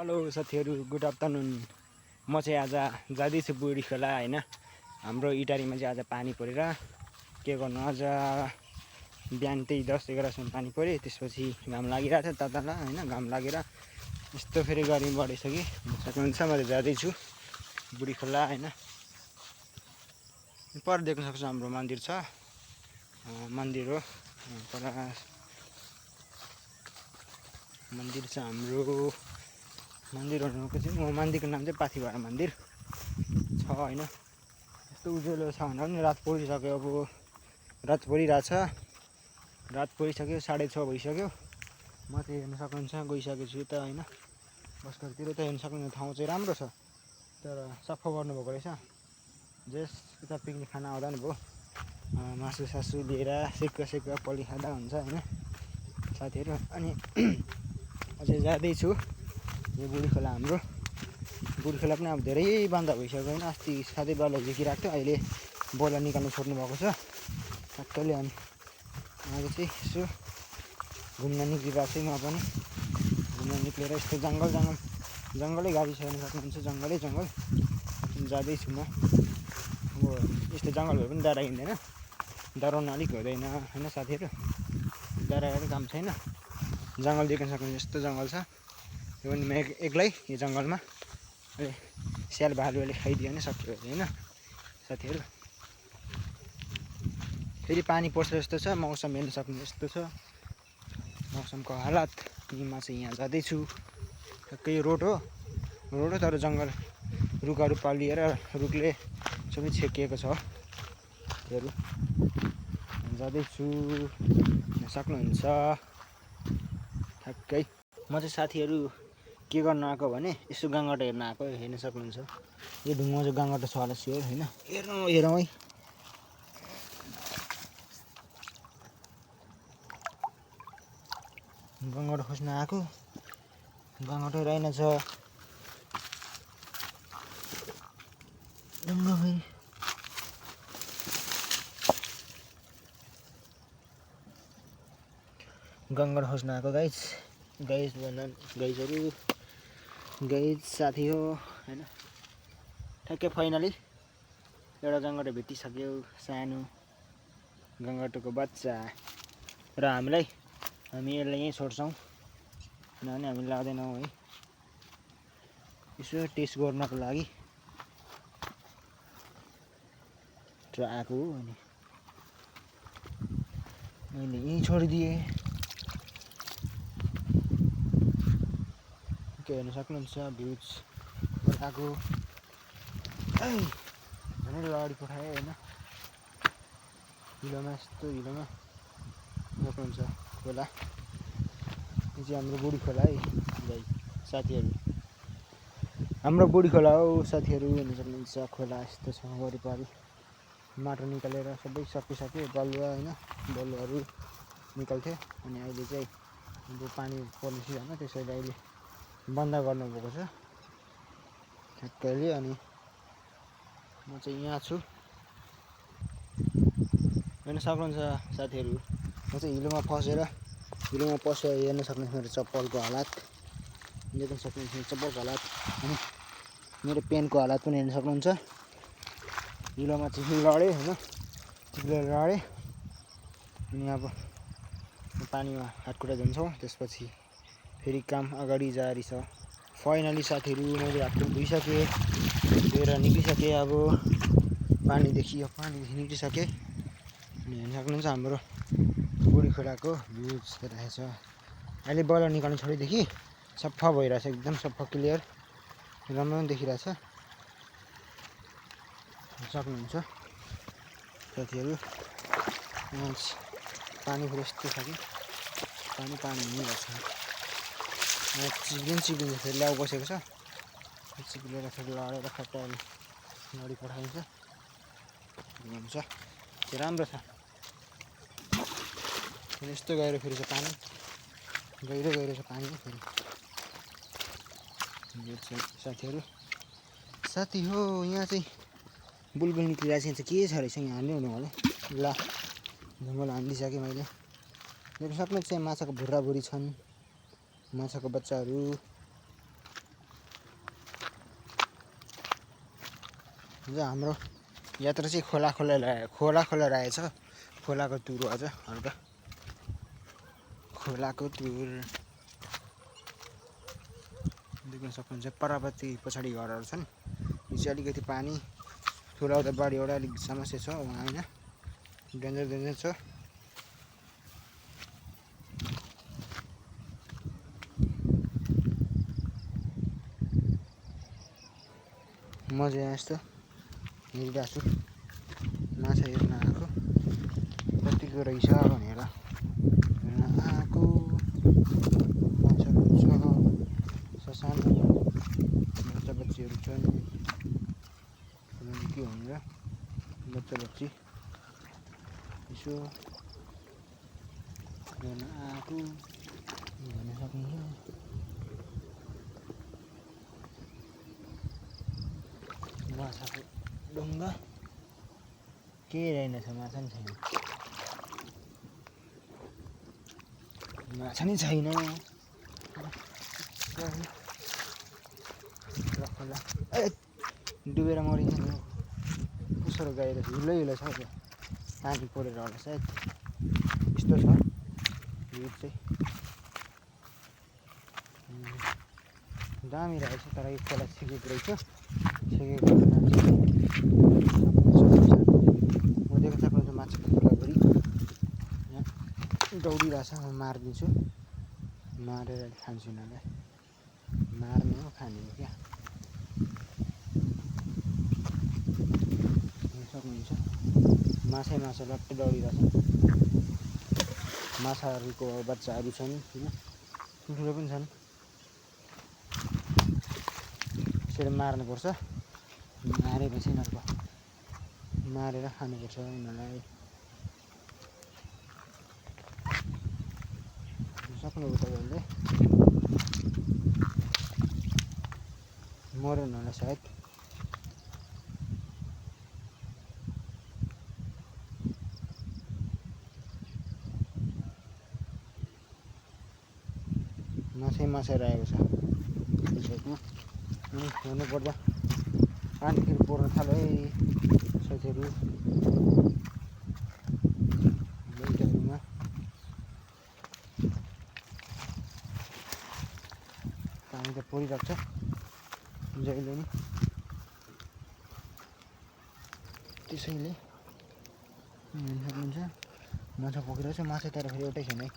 Hello साथीहरू, good afternoon. म चाहिँ आज जाँदैछु बुढी खोला होइन। हाम्रो इटारीमा चाहिँ आज पानी परेर के गर्नु, आज बिहान त्यही 10-11 पानी पऱ्यो। त्यसपछि घाम लागिरहेको थियो तल होइन। घाम लागेर यस्तो फेरि गर्मी बढेछ कि सक्नुहुन्छ। म चाहिँ जाँदैछु बुढी खोला होइन। पर देख्न सक्छ हाम्रो मन्दिर छ, मन्दिर हो पर मन्दिर छ हाम्रो। मन्दिर भनेको चाहिँ मन्दिरको नाम चाहिँ पाथिभरा मन्दिर छ होइन। यस्तो उज्यालो छ भन्दा पनि रात परिसक्यो। अब रात परिरहेछ, रात परिसक्यो, 6:30 भइसक्यो। म चाहिँ हेर्न सक्नुहुन्छ गइसकेको छु त होइन। बस्करतिर त हेर्न सक्नुहुन्छ, ठाउँ चाहिँ राम्रो छ तर सफा गर्नुभएको रहेछ। जस उता पिकनिक खान आउँदा नि भयो, मासु सासु लिएर सेक्का पली खाँदा हुन्छ होइन साथीहरू। अनि अझै जाँदैछु यो बुढी खोला हाम्रो। बुढी खोला पनि अब धेरै बन्द भइसक्यो होइन। अस्ति साथै बल झिकिरहेको थियो, अहिले बल निकाल्नु छोड्नु भएको छ ठ्याक्कैले। अनि आज चाहिँ यसो घुम्न निक्लिरहेको छु म पनि। घुम्न निक्लेर यस्तो जङ्गलै गाडी छ हेर्न सक्नुहुन्छ, जङ्गल जाँदैछु म। अब यस्तो जङ्गल भए पनि डराइँदैन, डराउन अलिक हुँदैन होइन साथीहरू। डराएर काम छैन। जङ्गल देख्न सक्नुहुन्छ, यस्तो जङ्गल छ। त्यो पनि म एक्लै यो जङ्गलमा। अहिले स्याल भालुले खाइदियो भने सक्यो होइन साथीहरू। फेरि पानी पर्छ जस्तो छ, मौसम हेर्न सक्नु यस्तो छ मौसमको हालत। अनि म चाहिँ यहाँ जाँदैछु, ठ्याक्कै रोड हो तर जङ्गल रुखहरू पालिएर रुखले सबै छेकिएको छ। हेर्नु जाँदैछु सक्नुहुन्छ ठ्याक्कै। म चाहिँ साथीहरू के गर्न आएको भने यसो गङ्गटा हेर्न आएको। हेर्न सक्नुहुन्छ यो ढुङ्गामा चाहिँ गङ्गटा छ होला स्योर होइन। हेरौँ है। गङ्गटा खोज्न आएको, गङ्गटै रहेनछ ढुङ्गा है। गङ्गटा खोज्न आएको गाइज भन्दा गाइज साथी हो होइन। ठ्याक्कै फाइनली एउटा गङ्गटा भेटिसक्यो, सानो गङ्गटाको बच्चा। र हामी यसलाई यहीँ छोड्छौँ किनभने हामी लाँदैनौँ है। यसो टेस्ट गर्नको लागि आएको हो। अनि मैले यहीँ छोडिदिएँ। के हेर्न सक्नुहुन्छ भ्युज खोलाको। झन् अगाडि पठाएँ होइन। हिलोमा यस्तो हिलोमा सक्नुहुन्छ खोला। यो चाहिँ हाम्रो बुढी खोला है भाइ साथीहरू। हाम्रो बुढी खोला हो साथीहरू। हेर्न सक्नुहुन्छ खोला यस्तो छ वरिपरि। माटो निकालेर सबै सकिसक्यो, बलुवा होइन बलुवाहरू निकाल्थ्यो। अनि अहिले चाहिँ अब पानी पर्ने सिजन हो, त्यसैले अहिले बन्द गर्नुभएको छ ठ्याक्कैले। अनि म चाहिँ यहाँ छु हेर्न सक्नुहुन्छ साथीहरू। म चाहिँ हिलोमा पसेर हेर्न सक्नुहुन्छ मेरो चप्पलको हालत देख्न सक्नुहुन्छ। चप्पलको हालत अनि मेरो पेनको हालत पनि हेर्न सक्नुहुन्छ। हिलोमा चाहिँ लडेँ होइन, चिप्लेर लडेँ। अनि अब पानीमा हातखुट्टा धुन्छौँ, त्यसपछि फेरि काम अगाडि जारी छ। फाइनली साथीहरू मैले हातखुट्टा धोइसकेँ, धोएर निक्लिसकेँ। अब पानीदेखि निक्लिसकेँ। अनि हेर्न सक्नुहुन्छ हाम्रो बुढी खोलाको भ्युज रहेछ। अहिले बलर निकाल्नु छोडेदेखि सफा भइरहेछ, एकदम सफा क्लियर राम्रो पनि देखिरहेछ सक्नुहुन्छ साथीहरू। पानी फेरि यस्तो छ कि पानी हुनेरहेछ। चिप्लिन्छ फेरि ल्याउ बसेको छ, चिप्लेर फेरि लडेर खट्टाएर गाडी पठाइन्छ हुन्छ। त्यो राम्रो छ। फेरि यस्तो गहिरो फेरि छ पानी, गहिरो छ पानी फेरि साथीहरू। साथी हो यहाँ चाहिँ बुलबुल निक्लिरहेको छ, के छ रहेछ यहाँ हाल्नै हुनु होला। ल जङ्गल हानिदिइसकेँ मैले। देख्न सक्नुहुन्छ माछाको भुर्राभुरी छन्, माछाको बच्चाहरू जो हाम्रो यात्रा चाहिँ खोला रहेछ। खोलाको टुर अझ हल्का खोलाको टुर देख्न सक्नुहुन्छ। पर्वतकी पछाडि घरहरू छन्। यो चाहिँ अलिकति पानी ठुलो आउँदा बाढी एउटा अलिक समस्या छ वहाँ होइन, डेन्जर छ। म चाहिँ यस्तो हेरिरहेको छु, माछा हेर्न आएको कतिको रहेछ भनेर हेर्न आएको। माछाहरू छ, ससानो बच्चा बच्चीहरू छन्। के भनेर बच्चा बच्ची यसो हेर्न आएको भन्न सक्नुहुन्छ। माछाको ढुङ्गा केही रहेनछ, माछा नि छैन, माछा नि छैन। खोला डुबेर मरिन्छ नि, कसरी गइरहेछ, हिलो छ क्या, पानी परेर होला सायद यस्तो छ भिड चाहिँ। दामी रहेछ तर यो खोला सिकेको रहेछ। सिकेको म देख्न सक्नुहुन्छ माछाको खोलाभरि यहाँ दौडिरहेछ। म मारिदिन्छु, मारेर खान्छु यिनीहरूलाई। मार्ने हो खाने हो क्या, सक्नुहुन्छ। माछा लट्टै दौडिरहेछ। माछाहरूको बच्चाहरू छन् होइन, ठुल्ठुलो पनि छन्। यसरी मार्नुपर्छ, मारेपछि यिनीहरूको मारेर खानुपर्छ यिनीहरूलाई। सक्नुभयो तपाईँहरूले, मरेन होला सायद। माछा रहेको छ साइडमा। अनि भन्नुपर्दा पानी फेरि पर्न थाल्यो है साथीहरू। टाइममा पानी त परिरहेको छ जहिले नि, त्यसैले हेर्न सक्नुहुन्छ माछा पोखिरहेको छ। माछा तर फेरि एउटै छैन है।